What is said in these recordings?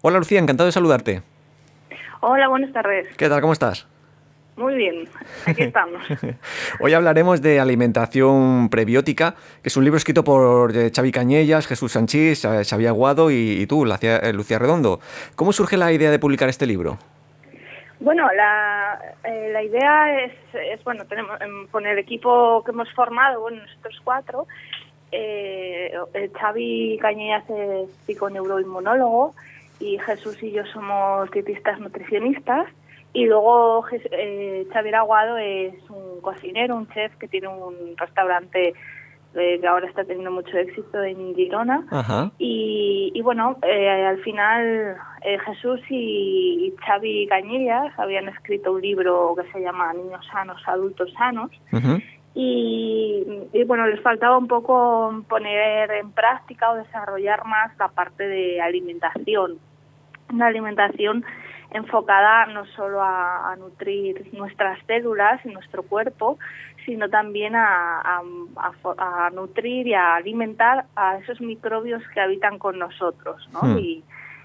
Hola Lucía, encantado de saludarte. Hola, buenas tardes. ¿Qué tal? ¿Cómo estás? Muy bien, aquí estamos. Hoy hablaremos de alimentación prebiótica, que es un libro escrito por Xavi Cañellas, Jesús Sanchís, Xavier Aguado y tú, Lucía Redondo. ¿Cómo surge la idea de publicar este libro? Bueno, la idea bueno, tenemos con el equipo que hemos formado, bueno, nosotros cuatro, Xavi Cañellas es psiconeuroinmunólogo y Jesús y yo somos dietistas nutricionistas. Y luego Xavier Aguado es un cocinero, un chef que tiene un restaurante que ahora está teniendo mucho éxito en Girona. Ajá. Y bueno, al final Jesús y Xavi Cañellas habían escrito un libro que se llama Niños sanos, adultos sanos. Uh-huh. Y bueno, les faltaba un poco poner en práctica o desarrollar más la parte de alimentación. Una alimentación enfocada no solo a nutrir nuestras células y nuestro cuerpo, sino también a nutrir y a alimentar a esos microbios que habitan con nosotros, ¿no? Y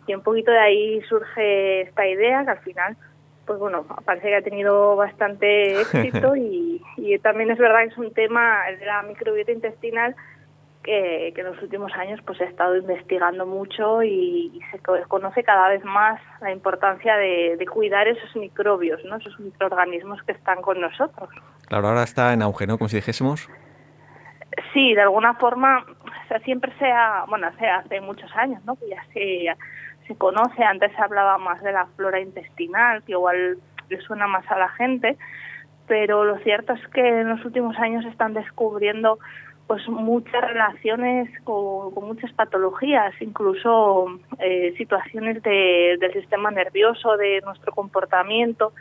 un poquito de ahí surge esta idea que al final, pues bueno, parece que ha tenido bastante éxito y también es verdad que es un tema, el de la microbiota intestinal, que en los últimos años pues he estado investigando mucho y se conoce cada vez más la importancia de cuidar esos microbios, ¿no? Esos microorganismos que están con nosotros. Claro, ahora está en auge, ¿no? Como si dijésemos. Sí, de alguna forma, o sea, siempre hace muchos años, ¿no? Que ya se conoce. Antes se hablaba más de la flora intestinal, que igual le suena más a la gente, pero lo cierto es que en los últimos años se están descubriendo pues muchas relaciones con muchas patologías, incluso situaciones del sistema nervioso, de nuestro comportamiento,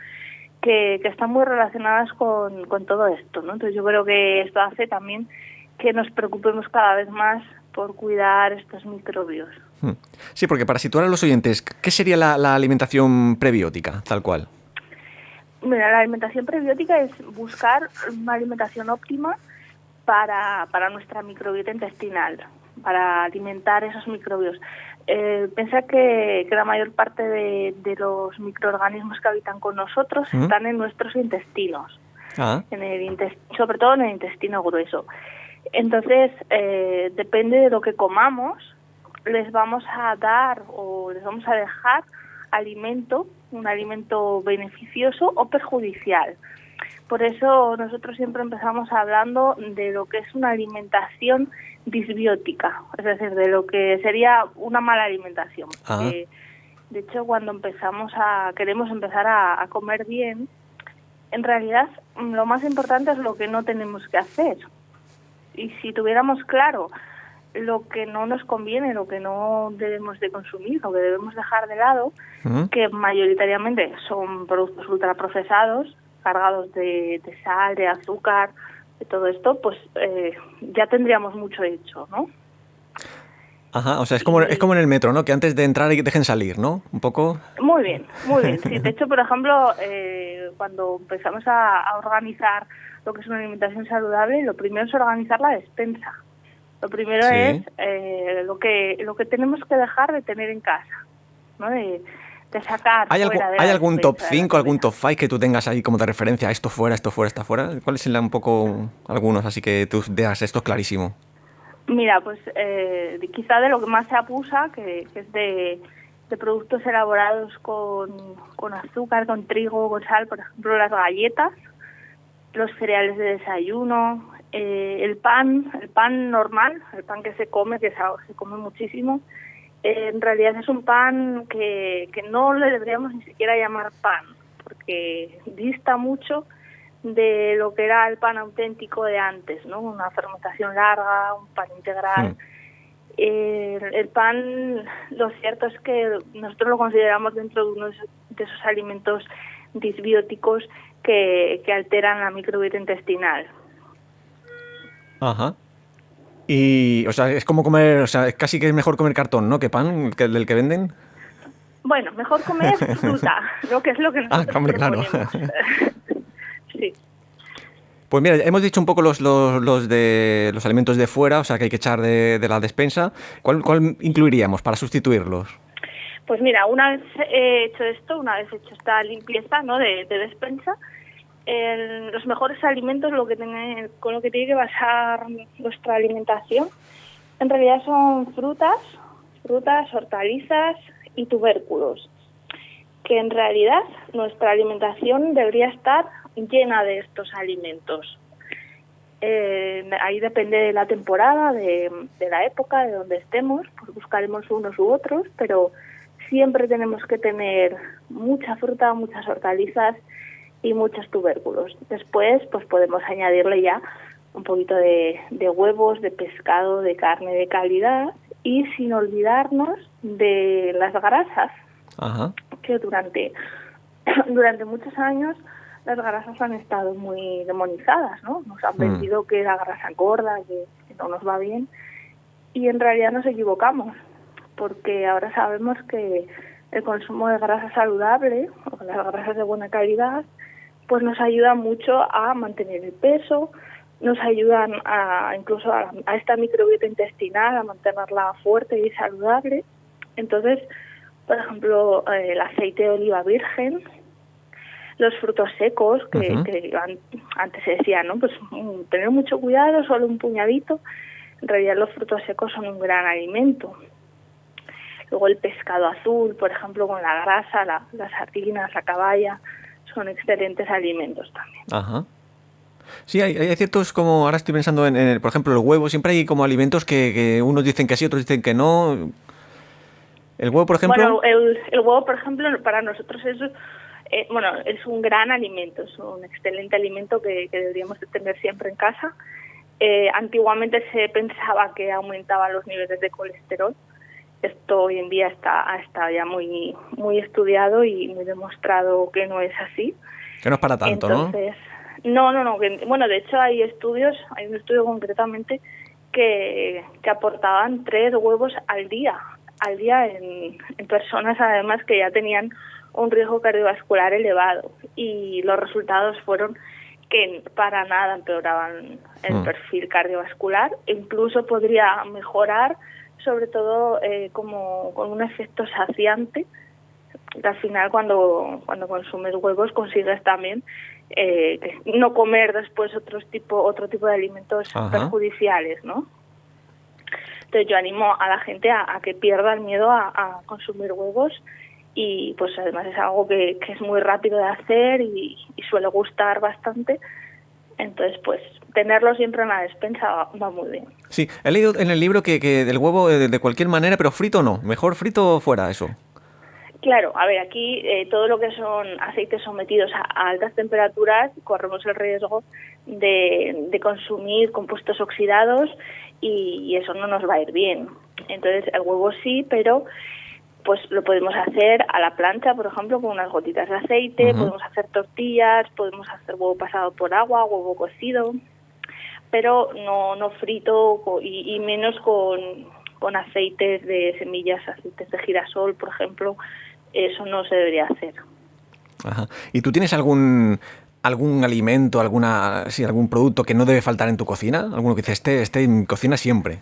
que están muy relacionadas con todo esto, ¿no? Entonces yo creo que esto hace también que nos preocupemos cada vez más por cuidar estos microbios. Sí, porque para situar a los oyentes, ¿qué sería la alimentación prebiótica, tal cual? Mira, la alimentación prebiótica es buscar una alimentación óptima para nuestra microbiota intestinal, para alimentar esos microbios. Piensa que la mayor parte de los microorganismos que habitan con nosotros están en nuestros intestinos, sobre todo en el intestino grueso. Entonces, depende de lo que comamos, les vamos a dar o les vamos a dejar un alimento beneficioso o perjudicial. Por eso nosotros siempre empezamos hablando de lo que es una alimentación disbiótica, es decir, de lo que sería una mala alimentación. De hecho, cuando queremos empezar a comer bien, en realidad lo más importante es lo que no tenemos que hacer. Y si tuviéramos claro lo que no nos conviene, lo que no debemos de consumir, lo que debemos dejar de lado, que mayoritariamente son productos ultraprocesados, cargados de sal, de azúcar, de todo esto, pues ya tendríamos mucho hecho, ¿no? Ajá, o sea, es como en el metro, ¿no? Que antes de entrar dejen salir, ¿no? Un poco. Muy bien, muy bien. Sí, de hecho, por ejemplo, cuando empezamos a organizar lo que es una alimentación saludable, lo primero es organizar la despensa. Lo primero es lo que tenemos que dejar de tener en casa, ¿no? De sacar fuera de la ¿Hay algún top despensa, 5, algún top 5 que tú tengas ahí como de referencia? Esto fuera, esto fuera, esto fuera. ¿Cuáles serían un poco algunos? Así que tú veas, esto es clarísimo. Mira, pues quizá de lo que más se abusa, que es de productos elaborados con azúcar, con trigo, con sal, por ejemplo, las galletas, los cereales de desayuno, el pan normal, el pan que se come muchísimo. En realidad es un pan que no le deberíamos ni siquiera llamar pan, porque dista mucho de lo que era el pan auténtico de antes, ¿no? Una fermentación larga, un pan integral. El pan, lo cierto es que nosotros lo consideramos dentro de uno de esos alimentos disbióticos que alteran la microbiota intestinal. Ajá. Y, o sea, es como comer, o sea, casi que es mejor comer cartón, ¿no? Que pan, del que venden. Bueno, mejor comer fruta, ¿no? Que es lo que nosotros hombre, claro. Sí. Pues mira, hemos dicho un poco los de los alimentos de fuera, o sea, que hay que echar de la despensa. ¿Cuál incluiríamos para sustituirlos? Pues mira, una vez hecho esto, una vez hecho esta limpieza, ¿no?, de despensa, los mejores alimentos, con lo que tiene que basar nuestra alimentación, en realidad son frutas, hortalizas y tubérculos, que en realidad nuestra alimentación debería estar llena de estos alimentos. Ahí depende de la temporada, de la época, de donde estemos, pues buscaremos unos u otros, pero siempre tenemos que tener mucha fruta, muchas hortalizas y muchos tubérculos. Después, pues podemos añadirle ya un poquito de huevos, de pescado, de carne de calidad, y sin olvidarnos de las grasas. Ajá. Que durante muchos años las grasas han estado muy demonizadas, ¿no? Nos han vendido que la grasa gorda, que no nos va bien, y en realidad nos equivocamos, porque ahora sabemos que el consumo de grasa saludable, o las grasas de buena calidad, pues nos ayuda mucho a mantener el peso, nos ayudan incluso a esta microbiota intestinal, a mantenerla fuerte y saludable. Entonces, por ejemplo, el aceite de oliva virgen, los frutos secos, que antes se decía, ¿no?, pues tener mucho cuidado, solo un puñadito. En realidad los frutos secos son un gran alimento. Luego el pescado azul, por ejemplo, con la grasa, las sardinas, la caballa, son excelentes alimentos también. Ajá. Sí, hay ciertos, como ahora estoy pensando por ejemplo, el huevo. Siempre hay como alimentos que unos dicen que sí, otros dicen que no. El huevo, por ejemplo... Bueno, el huevo, por ejemplo, para nosotros es un gran alimento, es un excelente alimento que deberíamos de tener siempre en casa. Antiguamente se pensaba que aumentaba los niveles de colesterol. Esto hoy en día está ya muy, muy estudiado y muy demostrado que no es así. Que no es para tanto, entonces, ¿no? No. Bueno, de hecho hay un estudio concretamente que aportaban 3 huevos al día en personas además que ya tenían un riesgo cardiovascular elevado, y los resultados fueron que para nada empeoraban el perfil cardiovascular, incluso podría mejorar, sobre todo como con un efecto saciante, que al final cuando consumes huevos consigues también no comer después otro tipo de alimentos perjudiciales, ¿no? Entonces yo animo a la gente a que pierda el miedo a consumir huevos, y pues además es algo que es muy rápido de hacer y suele gustar bastante. Entonces pues tenerlo siempre en la despensa va muy bien. Sí, he leído en el libro que del huevo de cualquier manera, pero frito no, mejor frito fuera eso. Claro, a ver, aquí todo lo que son aceites sometidos a altas temperaturas corremos el riesgo de consumir compuestos oxidados, y eso no nos va a ir bien. Entonces el huevo sí, pero pues lo podemos hacer a la plancha, por ejemplo, con unas gotitas de aceite, podemos hacer tortillas, podemos hacer huevo pasado por agua, huevo cocido, pero no frito y menos con aceites de semillas, aceites de girasol, por ejemplo. Eso no se debería hacer. Ajá. ¿Y tú tienes algún alimento, algún producto que no debe faltar en tu cocina? ¿Alguno que dices, esté en mi cocina siempre?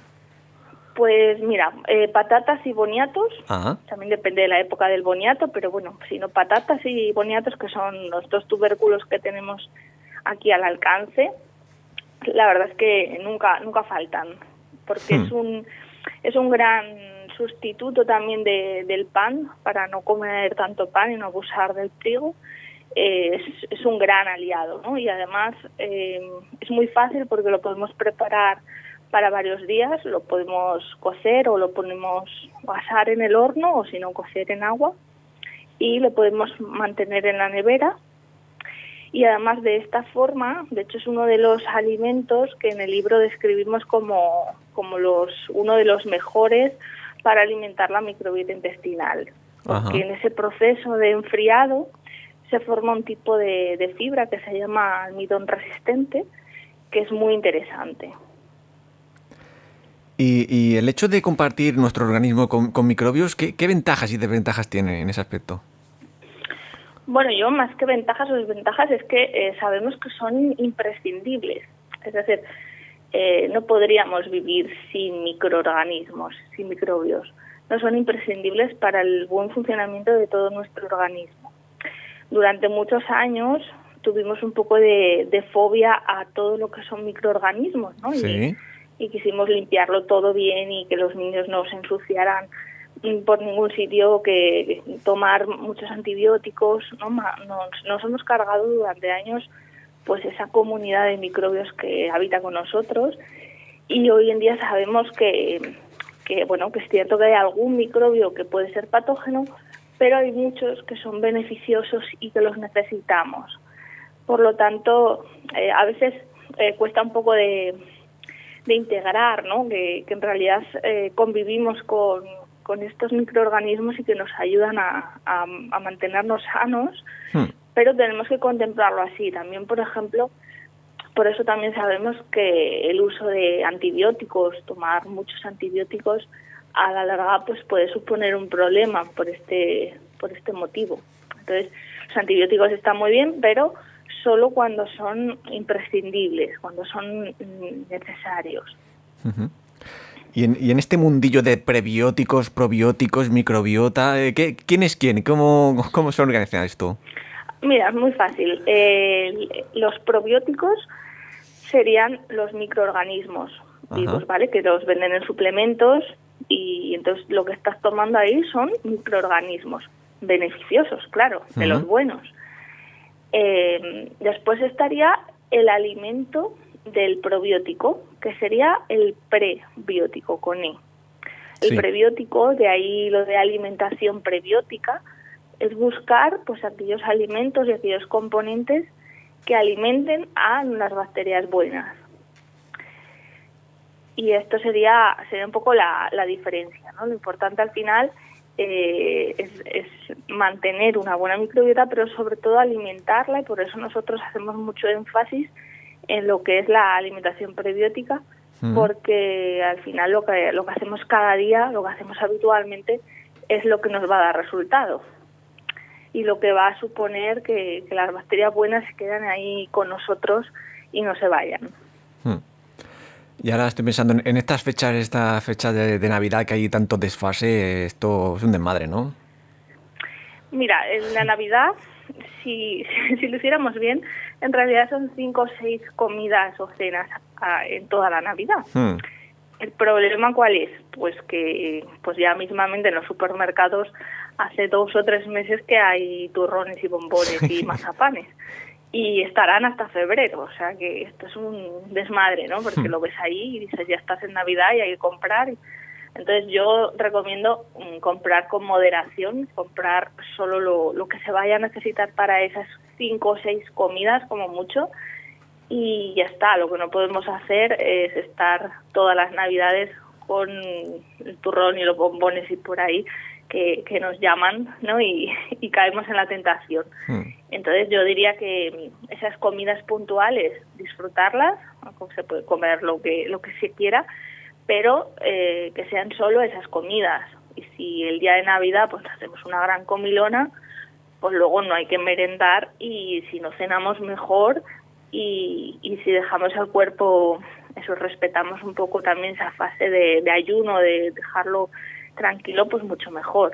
Pues mira, patatas y boniatos. Ajá. También depende de la época del boniato, pero bueno, si no, patatas y boniatos, que son los 2 tubérculos que tenemos aquí al alcance, la verdad es que nunca faltan, porque es un gran sustituto también del pan, para no comer tanto pan y no abusar del trigo. Es un gran aliado, ¿no? Y además es muy fácil porque lo podemos preparar para varios días, lo podemos cocer o lo podemos asar en el horno, o si no, cocer en agua, y lo podemos mantener en la nevera. Y además de esta forma, de hecho es uno de los alimentos que en el libro describimos como uno de los mejores para alimentar la microbiota intestinal. Porque en ese proceso de enfriado se forma un tipo de fibra que se llama almidón resistente, que es muy interesante. Y el hecho de compartir nuestro organismo con microbios, ¿qué ventajas y desventajas tiene en ese aspecto? Bueno, yo más que ventajas o desventajas es que sabemos que son imprescindibles. Es decir, no podríamos vivir sin microorganismos, sin microbios. no son imprescindibles para el buen funcionamiento de todo nuestro organismo. Durante muchos años tuvimos un poco de fobia a todo lo que son microorganismos, ¿no? Sí. Y quisimos limpiarlo todo bien y que los niños no se ensuciaran por ningún sitio, que tomar muchos antibióticos, ¿no? Nos hemos cargado durante años pues esa comunidad de microbios que habita con nosotros, y hoy en día sabemos que bueno, que es cierto que hay algún microbio que puede ser patógeno, pero hay muchos que son beneficiosos y que los necesitamos. Por lo tanto, a veces cuesta un poco de integrar, ¿no? Que en realidad convivimos con estos microorganismos y que nos ayudan a mantenernos sanos, pero tenemos que contemplarlo así. También, por ejemplo, por eso también sabemos que el uso de antibióticos, tomar muchos antibióticos, a la larga pues puede suponer un problema por este motivo. Entonces, los antibióticos están muy bien, pero solo cuando son imprescindibles, cuando son necesarios. Uh-huh. Y en este mundillo de prebióticos, probióticos, microbiota, ¿quién es quién? ¿Cómo se organiza esto? Mira, es muy fácil. Los probióticos serían los microorganismos vivos, ¿vale? Que los venden en suplementos, y entonces lo que estás tomando ahí son microorganismos beneficiosos, claro, de los buenos. Después estaría el alimento del probiótico, que sería el prebiótico con E. El prebiótico, de ahí lo de alimentación prebiótica, es buscar pues aquellos alimentos y aquellos componentes que alimenten a unas bacterias buenas. Y esto sería un poco la diferencia, ¿no? Lo importante al final es mantener una buena microbiota, pero sobre todo alimentarla, y por eso nosotros hacemos mucho énfasis en lo que es la alimentación prebiótica, porque al final lo que hacemos cada día, lo que hacemos habitualmente, es lo que nos va a dar resultado, y lo que va a suponer que las bacterias buenas se quedan ahí con nosotros y no se vayan. Y ahora estoy pensando en esta fecha de Navidad, que hay tanto desfase, esto es un desmadre, ¿no? Mira, en la Navidad, si lo hiciéramos bien, en realidad son 5 o 6 comidas o cenas en toda la Navidad. ¿El problema cuál es? Pues que ya mismamente en los supermercados hace 2 o 3 meses que hay turrones y bombones y mazapanes, y estarán hasta febrero, o sea que esto es un desmadre, ¿no? Porque lo ves ahí y dices, ya estás en Navidad y hay que comprar. Entonces yo recomiendo comprar con moderación, comprar solo lo que se vaya a necesitar para esas 5 o 6 comidas como mucho, y ya está. Lo que no podemos hacer es estar todas las Navidades con el turrón y los bombones y por ahí que nos llaman, ¿no? Y caemos en la tentación. Entonces yo diría que esas comidas puntuales, disfrutarlas, se puede comer lo que se quiera, pero que sean solo esas comidas. Y si el día de Navidad pues hacemos una gran comilona, pues luego no hay que merendar, y si no cenamos mejor, y si dejamos al cuerpo, eso, respetamos un poco también esa fase de ayuno, de dejarlo tranquilo, pues mucho mejor.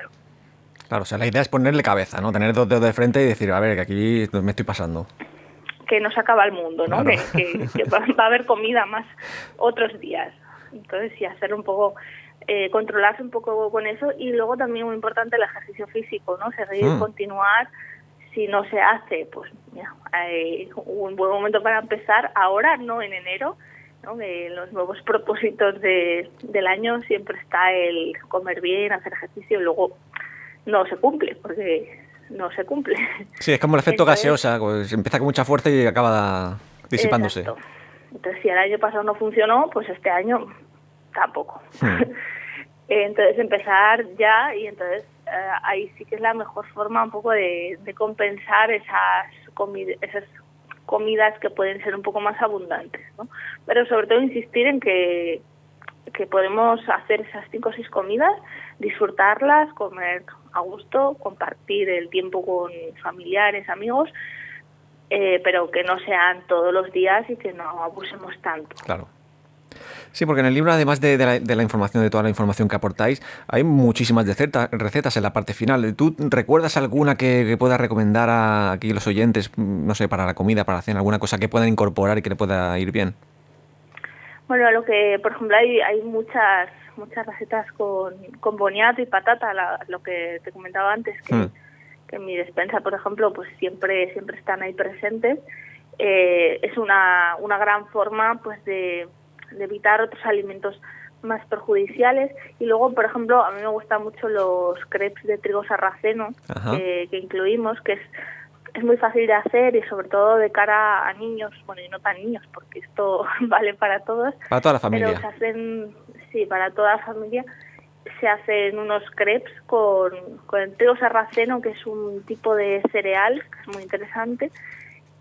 Claro, o sea, la idea es ponerle cabeza, ¿no? Tener 2 dedos de frente y decir, a ver, que aquí me estoy pasando. Que no se acaba el mundo, ¿no? Claro. Que va a haber comida más otros días. Entonces, sí, hacer un poco, controlarse un poco con eso. Y luego también muy importante el ejercicio físico, ¿no? Seguir, continuar. Si no se hace, pues mira, un buen momento para empezar ahora, no en enero, ¿no? En los nuevos propósitos del año siempre está el comer bien, hacer ejercicio, y luego no se cumple, porque no se cumple. Sí, es como el efecto gaseosa, pues empieza con mucha fuerza y acaba disipándose. Exacto. Entonces, si el año pasado no funcionó, pues este año tampoco. Entonces, empezar ya, y entonces ahí sí que es la mejor forma un poco de compensar esas comidas que pueden ser un poco más abundantes, ¿no? Pero sobre todo insistir en que podemos hacer esas 5 o 6 comidas, disfrutarlas, comer a gusto, compartir el tiempo con familiares, amigos, pero que no sean todos los días y que no abusemos tanto. Claro. Sí, porque en el libro, además de la información, de toda la información que aportáis, hay muchísimas recetas en la parte final. ¿Tú recuerdas alguna que puedas recomendar a aquí los oyentes, no sé, para la comida, para la cena, alguna cosa que puedan incorporar y que le pueda ir bien? Bueno, lo que, por ejemplo, hay muchas recetas con boniato y patata, lo que te comentaba antes, Hmm. que en mi despensa, por ejemplo, pues siempre están ahí presentes. Es una gran forma pues de evitar otros alimentos más perjudiciales. Y luego, por ejemplo, a mí me gustan mucho los crepes de trigo sarraceno Ajá. que incluimos, que es muy fácil de hacer y sobre todo de cara a niños, bueno, y no tan niños, porque esto vale para todos, Para toda la pero familia. se hacen, sí, para toda la familia, se hacen unos crepes con el trigo sarraceno, que es un tipo de cereal, que es muy interesante,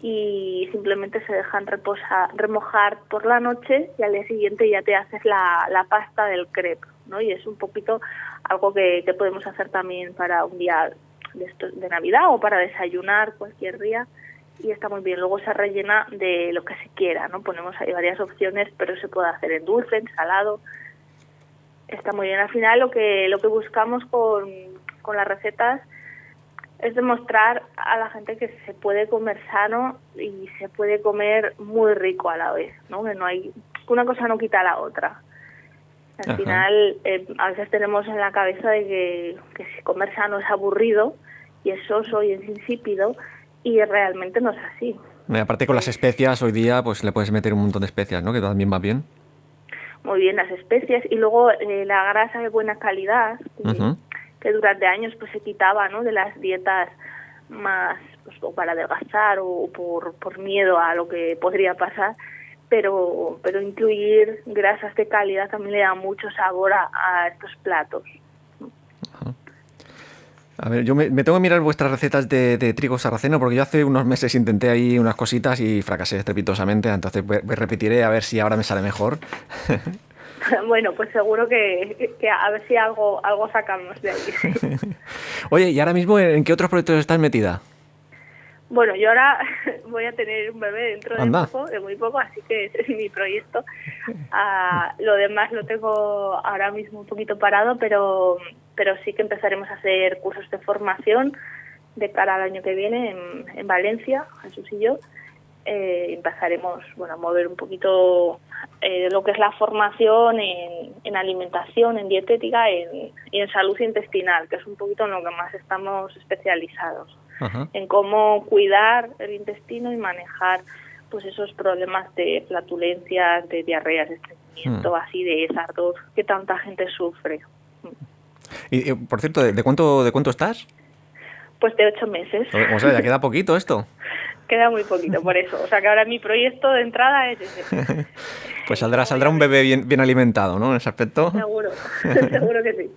y simplemente se dejan remojar por la noche y al día siguiente ya te haces la pasta del crepe, ¿no? Y es un poquito algo que podemos hacer también para un día de Navidad o para desayunar cualquier día, y está muy bien. Luego se rellena de lo que se quiera, ¿no? Ponemos ahí varias opciones, pero se puede hacer en dulce, en salado. Está muy bien. Al final lo que buscamos con las recetas es demostrar a la gente que se puede comer sano y se puede comer muy rico a la vez, ¿no? Que no hay, una cosa no quita la otra. Al Ajá. final, a veces tenemos en la cabeza de que si comer sano es aburrido y es soso y es insípido, y realmente no es así. Aparte con las Pues especias, hoy día pues le puedes meter un montón de especias, ¿no? Que también va bien. muy bien las especies, y luego la grasa de buena calidad Ujú. que durante años pues se quitaba, ¿no?, de las dietas más pues, o para adelgazar o por miedo a lo que podría pasar, pero incluir grasas de calidad también le da mucho sabor a estos platos. A ver, yo me tengo que mirar vuestras recetas de trigo sarraceno porque yo hace unos meses intenté ahí unas cositas y fracasé estrepitosamente, entonces repetiré a ver si ahora me sale mejor. Bueno, pues seguro que a ver si algo sacamos de ahí. Sí. Oye, ¿y ahora mismo en qué otros proyectos estás metida? Bueno, yo ahora voy a tener un bebé dentro de Anda. poco, de muy poco, así que ese es mi proyecto. Lo demás lo tengo ahora mismo un poquito parado, pero sí que empezaremos a hacer cursos de formación de cara al año que viene en Valencia, Jesús y yo. Empezaremos, bueno, a mover un poquito lo que es la formación en alimentación, en dietética y en salud intestinal, que es un poquito en lo que más estamos especializados, Ajá. en cómo cuidar el intestino y manejar pues esos problemas de flatulencias, de diarreas, de Hmm. estreñimiento, así de esas dos que tanta gente sufre. Y, por cierto, ¿de cuánto estás? Pues de 8 meses. O sea, ya queda poquito esto. Queda muy poquito, por eso. O sea que ahora mi proyecto de entrada es ese. Pues Y saldrá, luego saldrá ya un bebé bien alimentado, ¿no? En ese aspecto. seguro, seguro que sí.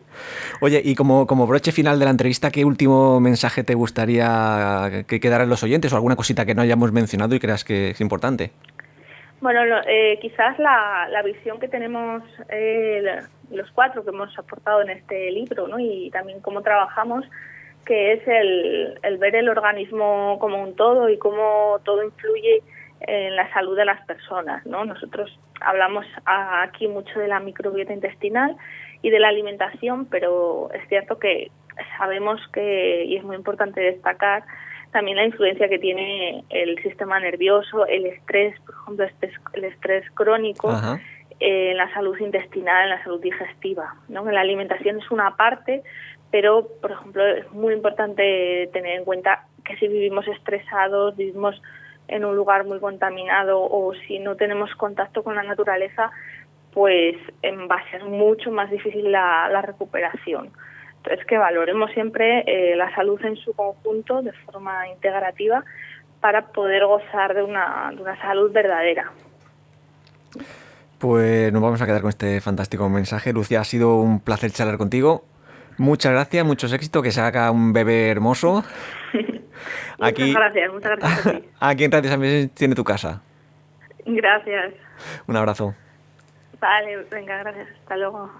Oye, y como broche final de la entrevista, ¿qué último mensaje te gustaría que quedara en los oyentes o alguna cosita que no hayamos mencionado y creas que es importante? Bueno, quizás la visión que tenemos los cuatro que hemos aportado en este libro, ¿no? Y también cómo trabajamos, que es el ver el organismo como un todo y cómo todo influye en la salud de las personas, ¿no? Nosotros hablamos aquí mucho de la microbiota intestinal y de la alimentación, pero es cierto que sabemos que, y es muy importante destacar, también la influencia que tiene el sistema nervioso, el estrés, por ejemplo, el estrés crónico, Ajá. en la salud intestinal, en la salud digestiva, ¿no? La alimentación es una parte, pero, por ejemplo, es muy importante tener en cuenta que si vivimos estresados, vivimos en un lugar muy contaminado o si no tenemos contacto con la naturaleza, pues va a ser mucho más difícil la recuperación. Entonces, que valoremos siempre la salud en su conjunto de forma integrativa para poder gozar de una salud verdadera. Pues nos vamos a quedar con este fantástico mensaje. Lucía, ha sido un placer charlar contigo. Muchas gracias, muchos éxitos, que se haga un bebé hermoso. Aquí, Muchas gracias a ti. aquí en Radio San Vicente tiene tu casa. Gracias. Un abrazo. Vale, venga, gracias. Hasta luego.